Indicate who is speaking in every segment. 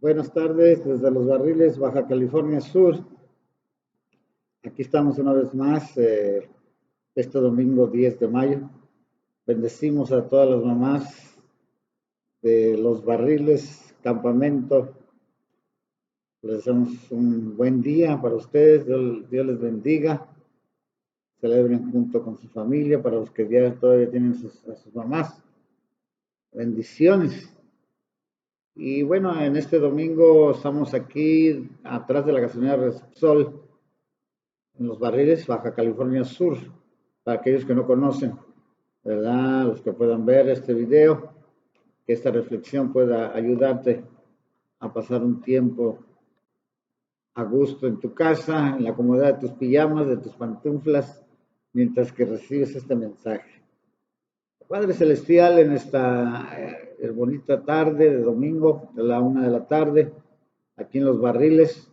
Speaker 1: Buenas tardes desde Los Barriles, Baja California Sur. Aquí estamos una vez más, este domingo 10 de mayo. Bendecimos a todas las mamás de Los Barriles, campamento. Les deseamos un buen día para ustedes, Dios les bendiga. Celebren junto con su familia, para los que ya todavía tienen a sus mamás. Bendiciones. Y bueno, en este domingo estamos aquí atrás de la gasolinera Repsol, en Los Barriles, Baja California Sur, para aquellos que no conocen, ¿verdad? Los que puedan ver este video, que esta reflexión pueda ayudarte a pasar un tiempo a gusto en tu casa, en la comodidad de tus pijamas, de tus pantuflas, mientras que recibes este mensaje. Padre Celestial, en esta bonita tarde de domingo, de la 1 de la tarde, aquí en Los Barriles,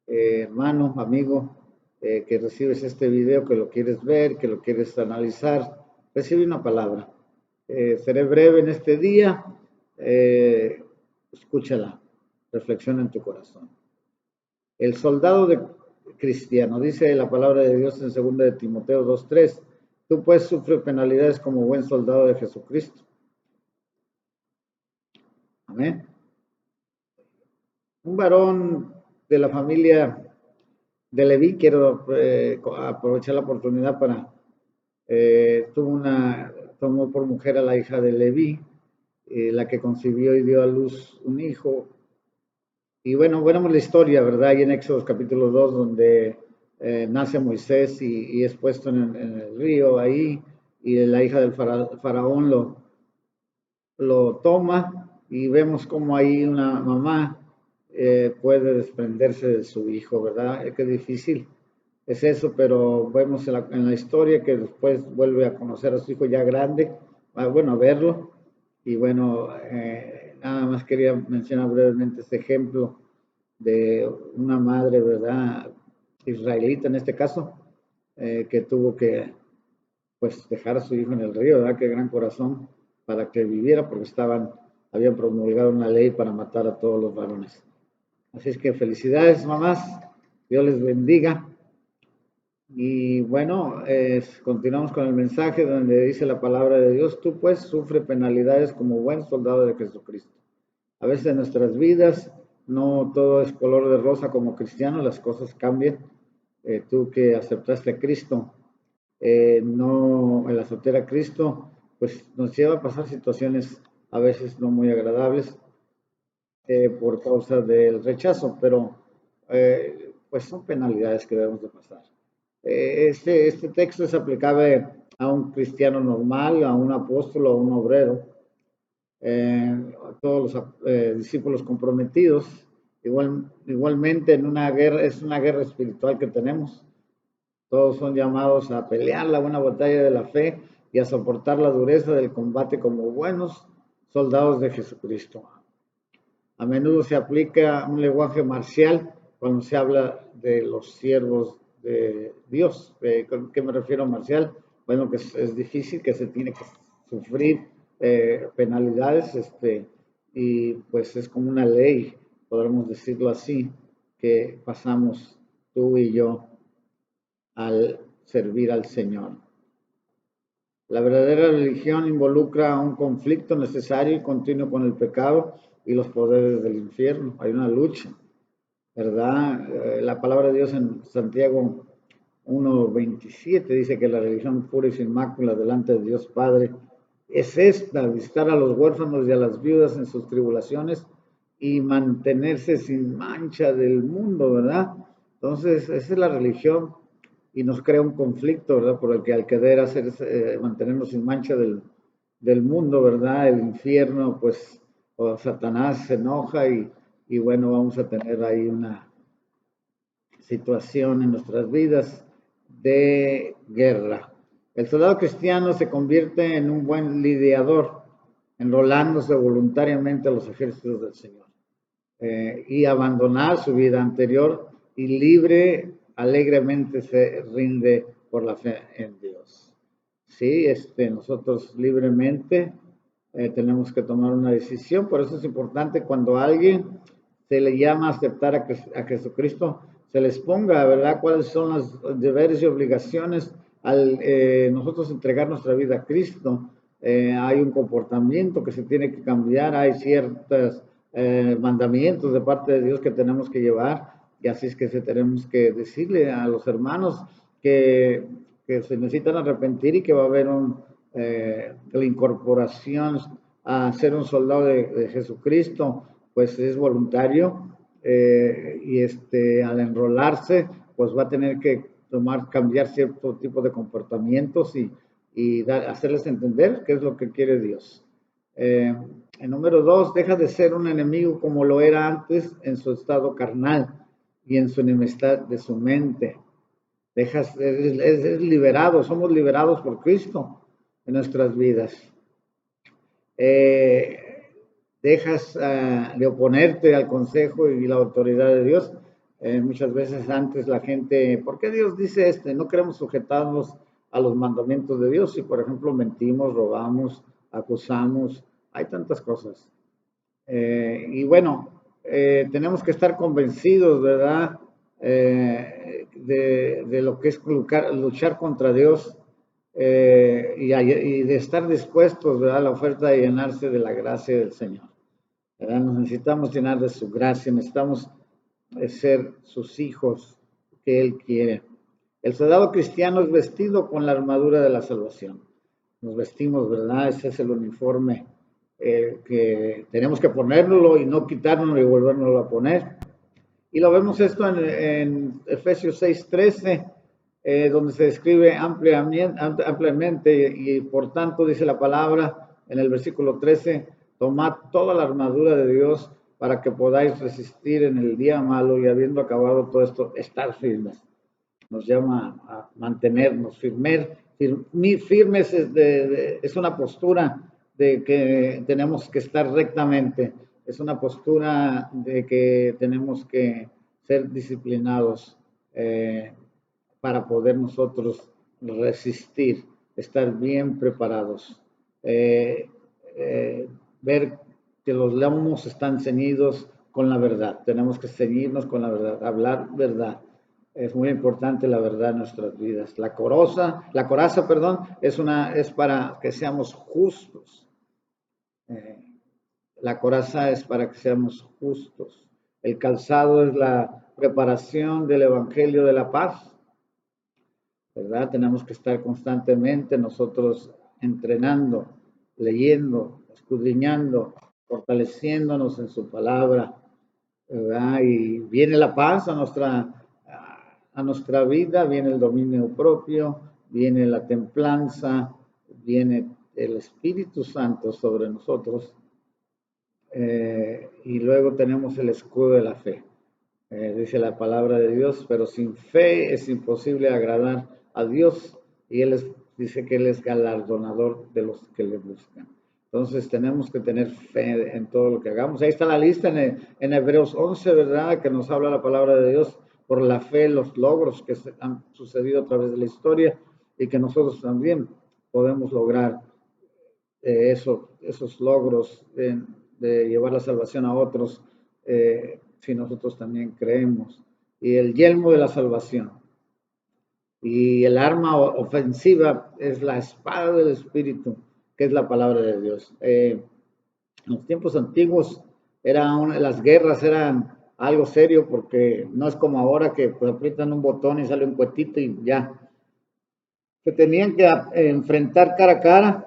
Speaker 1: hermano, amigo, que recibes este video, que lo quieres ver, que lo quieres analizar, recibe una palabra. Seré breve en este día, escúchala, reflexiona en tu corazón. El soldado cristiano, dice la palabra de Dios en 2 de Timoteo 2:3, tú pues sufres penalidades como buen soldado de Jesucristo. Amén. Un varón de la familia de Leví, quiero aprovechar la oportunidad para, tomó por mujer a la hija de Leví, la que concibió y dio a luz un hijo. Y bueno, veremos la historia, ¿verdad? Ahí en Éxodo capítulo 2, donde nace Moisés y es puesto en el río ahí, y la hija del faraón lo toma, y vemos como ahí una mamá puede desprenderse de su hijo, ¿verdad? Qué difícil es eso, pero vemos en la historia que después vuelve a conocer a su hijo ya grande, bueno, a verlo, y bueno, nada más quería mencionar brevemente este ejemplo de una madre, ¿verdad? Israelita en este caso, que tuvo que, pues, dejar a su hijo en el río, ¿verdad? Qué gran corazón para que viviera, porque habían promulgado una ley para matar a todos los varones. Así es que felicidades, mamás, Dios les bendiga. Y bueno, continuamos con el mensaje donde dice la palabra de Dios, tú pues sufre penalidades como buen soldado de Jesucristo. A veces en nuestras vidas no todo es color de rosa como cristiano, las cosas cambian. Tú que aceptaste a Cristo, no el aceptar a Cristo, pues nos lleva a pasar situaciones a veces no muy agradables por causa del rechazo, pero pues son penalidades que debemos de pasar. Este texto es aplicable a un cristiano normal, a un apóstol o a un obrero, a todos los discípulos comprometidos. Igualmente en una guerra, es una guerra espiritual que tenemos. Todos son llamados a pelear la buena batalla de la fe y a soportar la dureza del combate como buenos soldados de Jesucristo. A menudo se aplica un lenguaje marcial cuando se habla de los siervos de Dios. ¿Qué me refiero a marcial? Bueno, que es difícil, que se tiene que sufrir penalidades, y pues es como una ley, podremos decirlo así, que pasamos tú y yo al servir al Señor. La verdadera religión involucra un conflicto necesario y continuo con el pecado y los poderes del infierno. Hay una lucha, ¿verdad? La palabra de Dios en Santiago 1:27 dice que la religión pura y sin mácula delante de Dios Padre es esta, visitar a los huérfanos y a las viudas en sus tribulaciones y mantenerse sin mancha del mundo, ¿verdad? Entonces, esa es la religión y nos crea un conflicto, ¿verdad? Por el que al querer mantenernos sin mancha del mundo, ¿verdad? El infierno, pues, o Satanás se enoja y bueno, vamos a tener ahí una situación en nuestras vidas de guerra. El soldado cristiano se convierte en un buen lidiador, enrolándose voluntariamente a los ejércitos del Señor y abandonar su vida anterior y libre, alegremente se rinde por la fe en Dios. Sí, nosotros libremente tenemos que tomar una decisión, por eso es importante cuando alguien se le llama a aceptar a Jesucristo, se les ponga, ¿verdad?, cuáles son los deberes y obligaciones al nosotros entregar nuestra vida a Cristo. Hay un comportamiento que se tiene que cambiar, hay ciertos mandamientos de parte de Dios que tenemos que llevar, y así es que tenemos que decirle a los hermanos que se necesitan arrepentir y que va a haber la incorporación a ser un soldado de Jesucristo, pues es voluntario, y al enrolarse, pues va a tener que cambiar cierto tipo de comportamientos y hacerles entender qué es lo que quiere Dios. El número 2, deja de ser un enemigo como lo era antes en su estado carnal y en su enemistad de su mente. Es liberado, somos liberados por Cristo en nuestras vidas. Dejas de oponerte al consejo y la autoridad de Dios. Muchas veces antes la gente, ¿por qué Dios dice esto? No queremos sujetarnos a los mandamientos de Dios. Si, por ejemplo, mentimos, robamos, acusamos, hay tantas cosas. Y bueno, tenemos que estar convencidos, ¿verdad? De lo que es luchar contra Dios, y de estar dispuestos, ¿verdad?, a la oferta de llenarse de la gracia del Señor, ¿verdad? Nos necesitamos llenar de su gracia, necesitamos ser sus hijos que Él quiere. El soldado cristiano es vestido con la armadura de la salvación. Nos vestimos, ¿verdad? Ese es el uniforme que tenemos que ponérnoslo y no quitárnoslo y volvérnoslo a poner. Y lo vemos esto en Efesios 6:13, donde se describe ampliamente y por tanto dice la palabra en el versículo 13, tomad toda la armadura de Dios para que podáis resistir en el día malo y habiendo acabado todo esto, estar firmes. Nos llama a mantenernos firmes. Firmes es una postura de que tenemos que estar rectamente, es una postura de que tenemos que ser disciplinados para poder nosotros resistir, estar bien preparados, ver que los lomos están ceñidos con la verdad, tenemos que ceñirnos con la verdad, hablar verdad. Es muy importante la verdad en nuestras vidas. La coraza, es para que seamos justos. La coraza es para que seamos justos. El calzado es la preparación del evangelio de la paz, ¿verdad? Tenemos que estar constantemente nosotros entrenando, leyendo, escudriñando, fortaleciéndonos en su palabra, ¿verdad? Y viene la paz a nuestra vida, viene el dominio propio, viene la templanza, viene el Espíritu Santo sobre nosotros, y luego tenemos el escudo de la fe. Dice la palabra de Dios, pero sin fe es imposible agradar a Dios, y dice que Él es galardonador de los que le buscan. Entonces tenemos que tener fe en todo lo que hagamos. Ahí está la lista en Hebreos 11, ¿verdad? Que nos habla la palabra de Dios por la fe, los logros que han sucedido a través de la historia y que nosotros también podemos lograr esos logros de llevar la salvación a otros, si nosotros también creemos. Y el yelmo de la salvación. Y el arma ofensiva es la espada del Espíritu, que es la palabra de Dios. En los tiempos antiguos las guerras eran algo serio, porque no es como ahora que pues, aprietan un botón y sale un cuetito y ya. Se tenían que enfrentar cara a cara.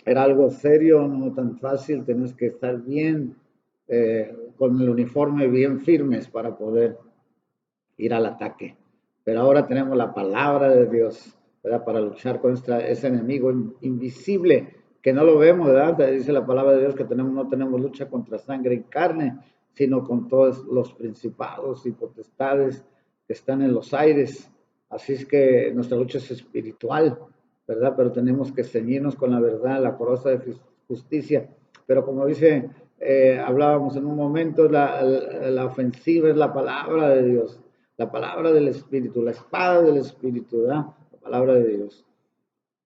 Speaker 1: Era algo serio, no tan fácil, tenías que estar bien, con el uniforme bien firmes para poder ir al ataque. Pero ahora tenemos la palabra de Dios, ¿verdad? Para luchar contra ese enemigo invisible, que no lo vemos, ¿verdad? Dice la palabra de Dios que no tenemos lucha contra sangre y carne, sino con todos los principados y potestades que están en los aires. Así es que nuestra lucha es espiritual, ¿verdad? Pero tenemos que ceñirnos con la verdad, la coraza de justicia. Pero como dice, hablábamos en un momento, la ofensiva es la palabra de Dios, la palabra del Espíritu, la espada del Espíritu, ¿verdad? La palabra de Dios.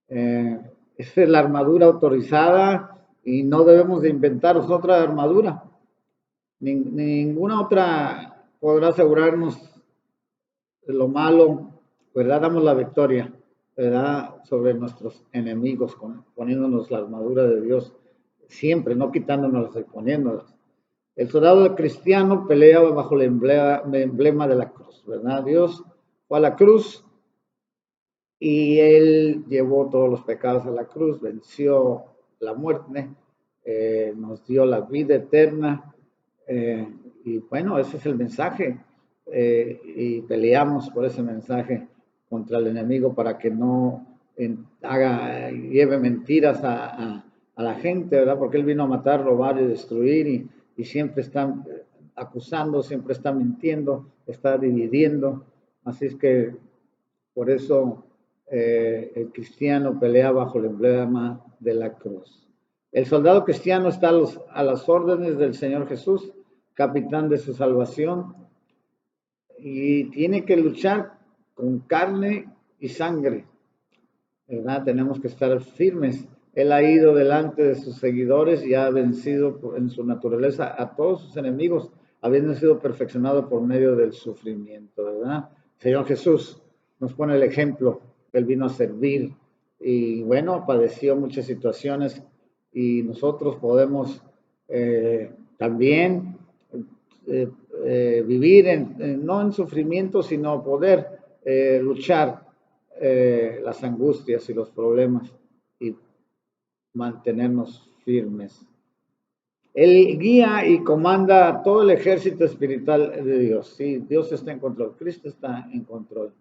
Speaker 1: Esa es la armadura autorizada y no debemos de inventarnos otra armadura. Ninguna otra podrá asegurarnos de lo malo, ¿verdad? Damos la victoria, ¿verdad? Sobre nuestros enemigos, poniéndonos la armadura de Dios, siempre, no quitándonos y poniéndolas. El soldado cristiano pelea bajo el emblema de la cruz, ¿verdad? Dios fue a la cruz y Él llevó todos los pecados a la cruz, venció la muerte, nos dio la vida eterna, eh, y bueno, ese es el mensaje, y peleamos por ese mensaje contra el enemigo para que no lleve mentiras a la gente, ¿verdad? Porque Él vino a matar, robar y destruir, y siempre está acusando, siempre está mintiendo, está dividiendo. Así es que por eso el cristiano pelea bajo el emblema de la cruz. El soldado cristiano está a las órdenes del Señor Jesús, capitán de su salvación, y tiene que luchar con carne y sangre, ¿verdad? Tenemos que estar firmes. Él ha ido delante de sus seguidores y ha vencido en su naturaleza a todos sus enemigos, habiendo sido perfeccionado por medio del sufrimiento, ¿verdad? Señor Jesús nos pone el ejemplo. Él vino a servir y bueno, padeció muchas situaciones y nosotros podemos también eh, vivir no en sufrimiento, sino poder luchar las angustias y los problemas y mantenernos firmes. Él guía y comanda a todo el ejército espiritual de Dios. Sí, Dios está en control, Cristo está en control.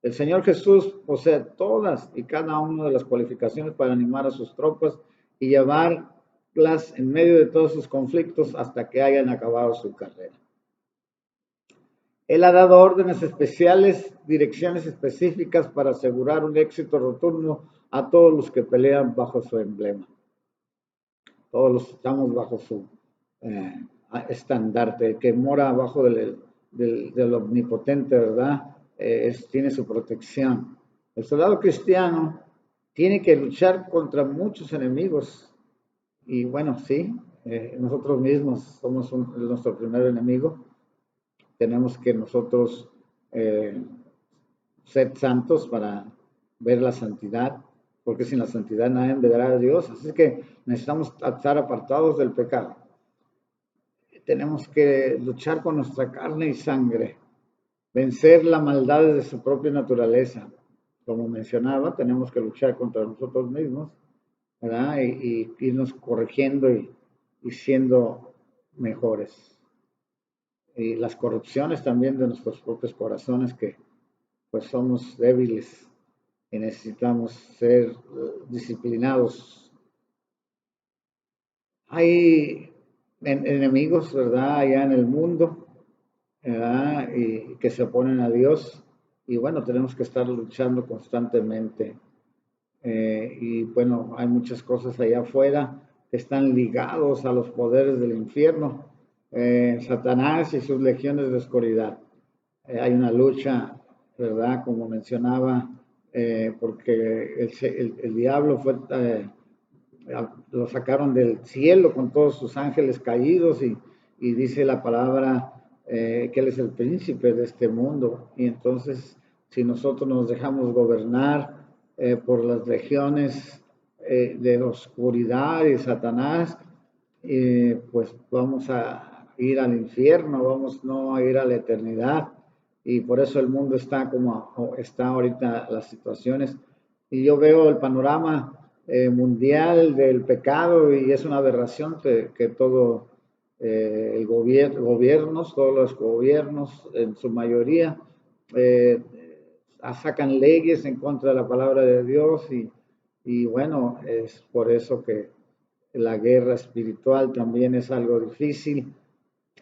Speaker 1: El Señor Jesús posee todas y cada una de las cualificaciones para animar a sus tropas y llevarlas en medio de todos sus conflictos hasta que hayan acabado su carrera. Él ha dado órdenes especiales, direcciones específicas para asegurar un éxito rotundo a todos los que pelean bajo su emblema. Todos los estamos bajo su eh, estandarte, que mora abajo del omnipotente, ¿verdad? Tiene su protección. El soldado cristiano tiene que luchar contra muchos enemigos. Y bueno, sí, nosotros mismos somos nuestro primer enemigo. Tenemos que nosotros ser santos para ver la santidad, porque sin la santidad nadie verá a Dios. Así que necesitamos estar apartados del pecado. Tenemos que luchar con nuestra carne y sangre, vencer la maldad de su propia naturaleza. Como mencionaba, tenemos que luchar contra nosotros mismos, ¿verdad? Y irnos corrigiendo y siendo mejores. Y las corrupciones también de nuestros propios corazones, que pues somos débiles y necesitamos ser disciplinados. Hay enemigos, ¿verdad? Allá en el mundo, ¿verdad? Y que se oponen a Dios. Y bueno, tenemos que estar luchando constantemente. Y bueno, hay muchas cosas allá afuera que están ligados a los poderes del infierno. Satanás y sus legiones de oscuridad. Hay una lucha, ¿verdad? Como mencionaba, porque el diablo fue, lo sacaron del cielo con todos sus ángeles caídos y dice la palabra que él es el príncipe de este mundo. Y entonces, si nosotros nos dejamos gobernar por las legiones de oscuridad y Satanás, pues vamos a ir al infierno, vamos no a ir a la eternidad. Y por eso el mundo está como está ahorita las situaciones. Y yo veo el panorama mundial del pecado y es una aberración que todo el gobiernos, todos los gobiernos en su mayoría eh, sacan leyes en contra de la palabra de Dios y bueno, es por eso que la guerra espiritual también es algo difícil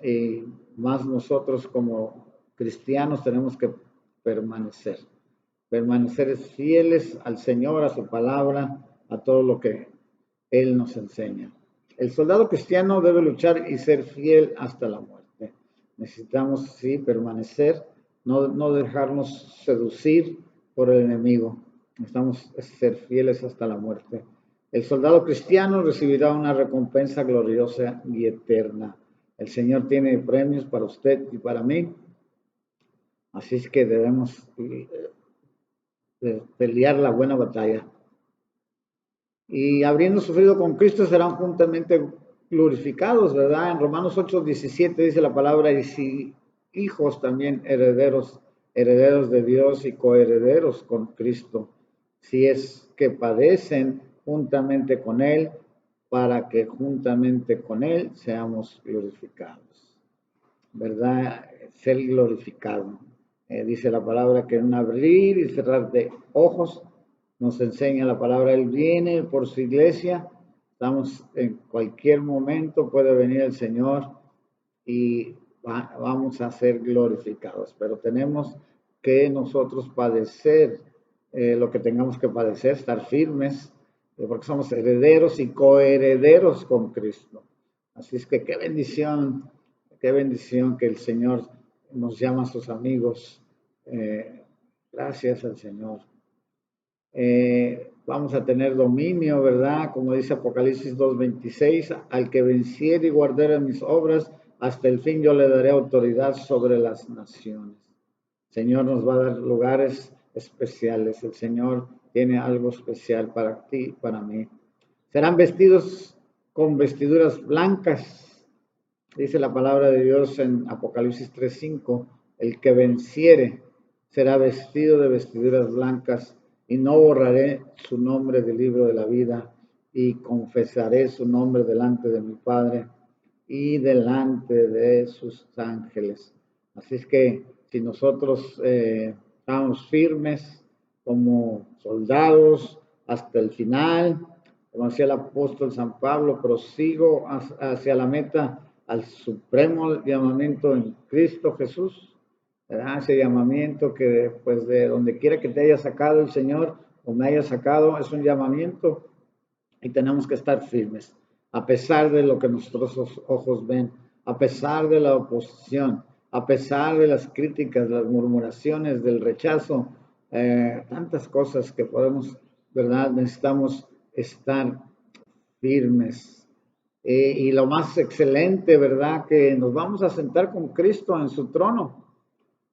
Speaker 1: y más nosotros como cristianos tenemos que permanecer, permanecer fieles al Señor, a su palabra, a todo lo que Él nos enseña. El soldado cristiano debe luchar y ser fiel hasta la muerte. Necesitamos, sí, permanecer, no dejarnos seducir por el enemigo. Necesitamos ser fieles hasta la muerte. El soldado cristiano recibirá una recompensa gloriosa y eterna. El Señor tiene premios para usted y para mí, así es que debemos pelear la buena batalla. Y habiendo sufrido con Cristo serán juntamente glorificados, ¿verdad? En Romanos 8:17 dice la palabra, y si hijos también herederos, herederos de Dios y coherederos con Cristo, si es que padecen juntamente con Él, para que juntamente con Él seamos glorificados, ¿verdad? Ser glorificado. Dice la palabra que en un abrir y cerrar de ojos nos enseña la palabra, Él viene por su iglesia, estamos en cualquier momento, puede venir el Señor y vamos a ser glorificados, pero tenemos que nosotros padecer lo que tengamos que padecer, estar firmes, porque somos herederos y coherederos con Cristo. Así es que qué bendición que el Señor nos llama a sus amigos. Gracias al Señor. Vamos a tener dominio, ¿verdad? Como dice Apocalipsis 2:26, al que venciere y guardare mis obras, hasta el fin yo le daré autoridad sobre las naciones. El Señor nos va a dar lugares especiales. El Señor tiene algo especial para ti, para mí. Serán vestidos con vestiduras blancas, dice la palabra de Dios en Apocalipsis 3:5, el que venciere será vestido de vestiduras blancas y no borraré su nombre del libro de la vida y confesaré su nombre delante de mi Padre y delante de sus ángeles. Así es que si nosotros estamos firmes como soldados hasta el final, como decía el apóstol San Pablo, prosigo hacia la meta, al supremo llamamiento en Cristo Jesús, ¿verdad? Ese llamamiento que pues de donde quiera que te haya sacado el Señor o me haya sacado, es un llamamiento y tenemos que estar firmes, a pesar de lo que nuestros ojos ven, a pesar de la oposición, a pesar de las críticas, las murmuraciones, del rechazo, tantas cosas que podemos, ¿verdad? Necesitamos estar firmes. Y lo más excelente, ¿verdad? Que nos vamos a sentar con Cristo en su trono.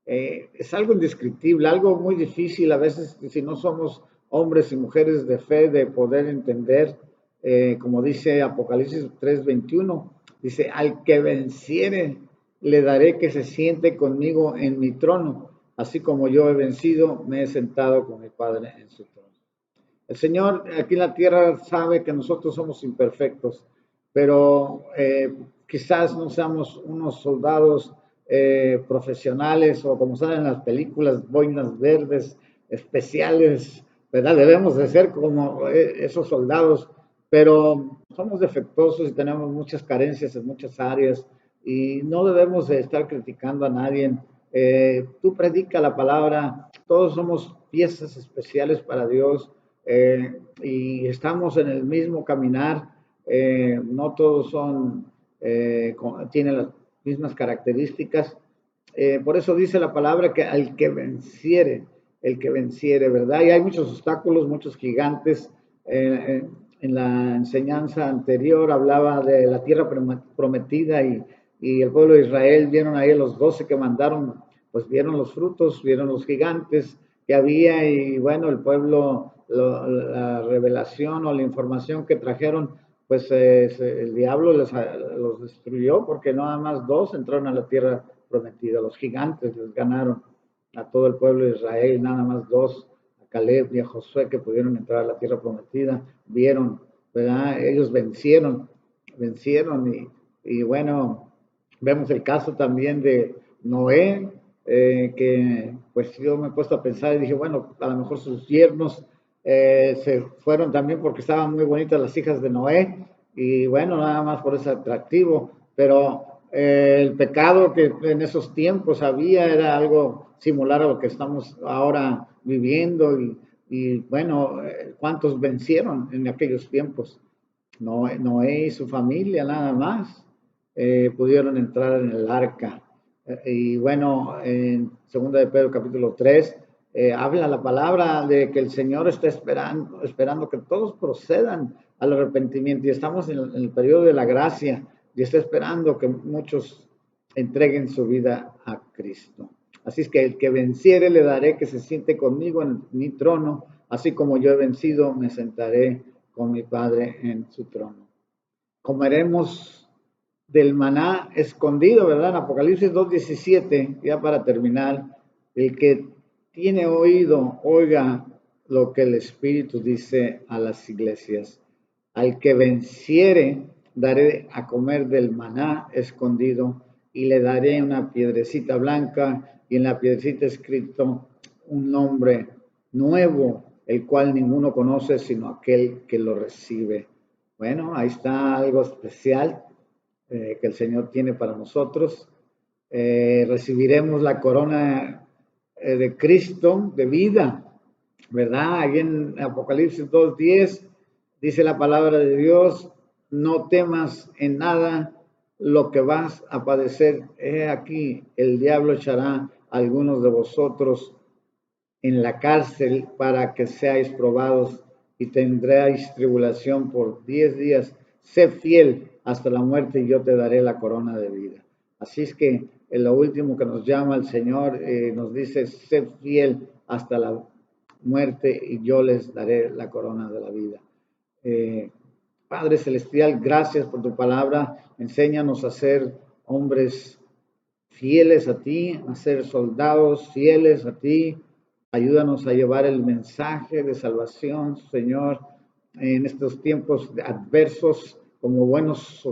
Speaker 1: Es algo indescriptible, algo muy difícil a veces si no somos hombres y mujeres de fe de poder entender, como dice Apocalipsis 3:21, dice, al que venciere le daré que se siente conmigo en mi trono, así como yo he vencido, me he sentado con mi Padre en su trono. El Señor aquí en la tierra sabe que nosotros somos imperfectos, pero quizás no seamos unos soldados profesionales o como salen en las películas, boinas verdes especiales, ¿verdad? Debemos de ser como esos soldados, pero somos defectuosos y tenemos muchas carencias en muchas áreas y no debemos de estar criticando a nadie. Tú predica la palabra, todos somos piezas especiales para Dios. Y estamos en el mismo caminar, no todos tienen las mismas características, por eso dice la palabra que al que venciere, el que venciere, ¿verdad? Y hay muchos obstáculos, muchos gigantes. En la enseñanza anterior hablaba de la tierra prometida y el pueblo de Israel vieron ahí los 12 que mandaron, pues vieron los frutos, vieron los gigantes que había y bueno, el pueblo, la revelación o la información que trajeron, pues el diablo los destruyó porque nada más 2 entraron a la tierra prometida. Los gigantes les ganaron a todo el pueblo de Israel, nada más 2, a Caleb y a Josué, que pudieron entrar a la tierra prometida, vieron, ¿verdad? Ellos vencieron y bueno, vemos el caso también de Noé, que pues yo me he puesto a pensar y dije, bueno, a lo mejor sus yernos se fueron también porque estaban muy bonitas las hijas de Noé y bueno, nada más por ese atractivo, pero el pecado que en esos tiempos había era algo similar a lo que estamos ahora viviendo y bueno, ¿cuántos vencieron en aquellos tiempos? Noé y su familia nada más pudieron entrar en el arca. Y bueno, en 2 de Pedro capítulo 3, habla la palabra de que el Señor está esperando que todos procedan al arrepentimiento y estamos en el periodo de la gracia, y está esperando que muchos entreguen su vida a Cristo. Así es que el que venciere le daré que se siente conmigo en mi trono, así como yo he vencido, me sentaré con mi Padre en su trono. Comeremos del maná escondido, ¿verdad? En Apocalipsis 2:17, ya para terminar, el que tiene oído, oiga lo que el Espíritu dice a las iglesias. Al que venciere, daré a comer del maná escondido y le daré una piedrecita blanca y en la piedrecita escrito un nombre nuevo, el cual ninguno conoce sino aquel que lo recibe. Bueno, ahí está algo especial que el Señor tiene para nosotros. Recibiremos la corona de Cristo de vida, ¿verdad? Ahí en Apocalipsis 2:10 dice la palabra de Dios, no temas en nada lo que vas a padecer. He aquí, el diablo echará a algunos de vosotros en la cárcel para que seáis probados y tendréis tribulación por 10 días. Sé fiel hasta la muerte y yo te daré la corona de vida. Así es que en lo último que nos llama el Señor, nos dice, sé fiel hasta la muerte y yo les daré la corona de la vida. Padre Celestial, gracias por tu palabra. Enséñanos a ser hombres fieles a ti, a ser soldados fieles a ti. Ayúdanos a llevar el mensaje de salvación, Señor, en estos tiempos adversos, como buenos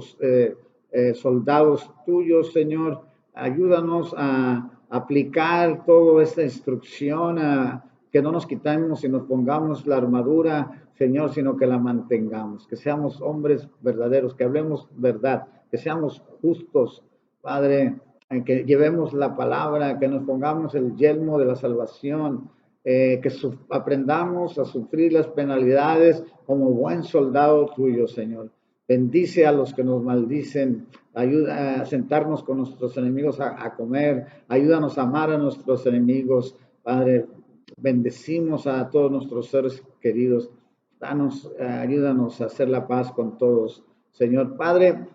Speaker 1: soldados tuyos, Señor. Ayúdanos a aplicar toda esta instrucción, a que no nos quitemos y nos pongamos la armadura, Señor, sino que la mantengamos, que seamos hombres verdaderos, que hablemos verdad, que seamos justos, Padre, en que llevemos la palabra, que nos pongamos el yelmo de la salvación, que aprendamos a sufrir las penalidades como buen soldado tuyo, Señor. Bendice a los que nos maldicen, ayuda a sentarnos con nuestros enemigos a comer, ayúdanos a amar a nuestros enemigos, Padre. Bendecimos a todos nuestros seres queridos, ayúdanos a hacer la paz con todos, Señor. Padre,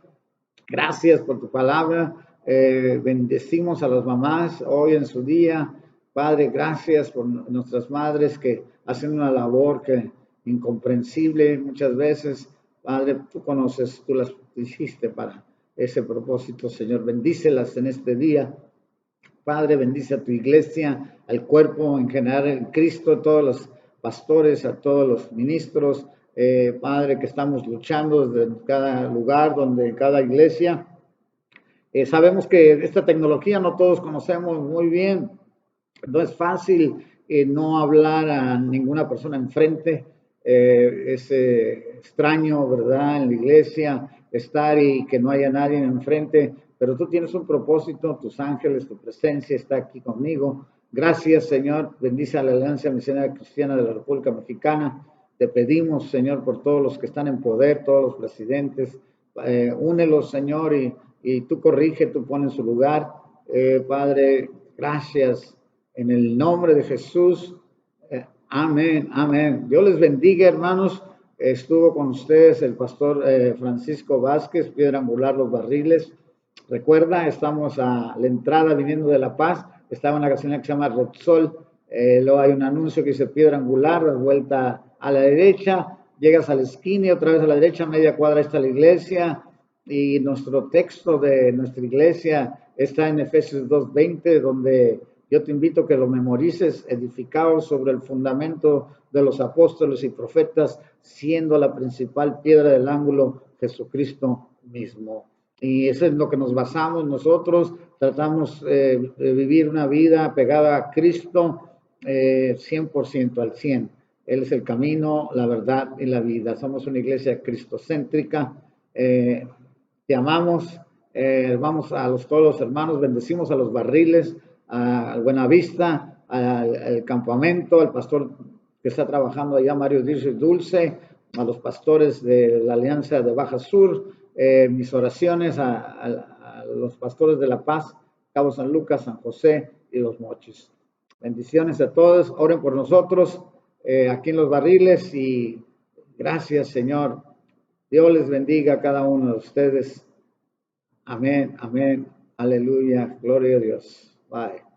Speaker 1: gracias por tu palabra. Bendecimos a las mamás hoy en su día. Padre, gracias por nuestras madres que hacen una labor que incomprensible muchas veces. Padre, tú conoces, tú las hiciste para ese propósito, Señor. Bendícelas en este día. Padre, bendice a tu iglesia, al cuerpo en general en Cristo, a todos los pastores, a todos los ministros, Padre, que estamos luchando desde cada lugar, donde cada iglesia. Sabemos que esta tecnología no todos conocemos muy bien, no es fácil no hablar a ninguna persona enfrente, es extraño, ¿verdad? En la iglesia estar y que no haya nadie enfrente, pero tú tienes un propósito, tus ángeles, tu presencia está aquí conmigo. Gracias, Señor. Bendice a la Alianza Misionera Cristiana de la República Mexicana. Te pedimos, Señor, por todos los que están en poder, todos los presidentes, únelos, Señor, y tú corrige, tú pones en su lugar. Padre, gracias. En el nombre de Jesús. Amén, amén. Dios les bendiga, hermanos. Estuvo con ustedes el pastor Francisco Vázquez, Piedra Angular Los Barriles. Recuerda, estamos a la entrada viniendo de La Paz. Estaba en una gasolina que se llama Repsol. Luego hay un anuncio que dice Piedra Angular, das vuelta a la derecha, llegas a la esquina y otra vez a la derecha, media cuadra está la iglesia. Y nuestro texto de nuestra iglesia está en Efesios 2:20, donde yo te invito a que lo memorices, edificados sobre el fundamento de los apóstoles y profetas, siendo la principal piedra del ángulo Jesucristo mismo. Y eso es lo que nos basamos nosotros, tratamos de vivir una vida pegada a Cristo 100% al 100. Él es el camino, la verdad y la vida. Somos una iglesia cristocéntrica. Te amamos, vamos a todos los hermanos, bendecimos a Los Barriles, a Buenavista, al campamento, al pastor que está trabajando allá, Mario Dirce Dulce, a los pastores de la Alianza de Baja Sur, mis oraciones a los pastores de La Paz, Cabo San Lucas, San José y Los Mochis. Bendiciones a todos, oren por nosotros aquí en Los Barriles y gracias, Señor. Dios les bendiga a cada uno de ustedes. Amén, amén. Aleluya. Gloria a Dios. Bye.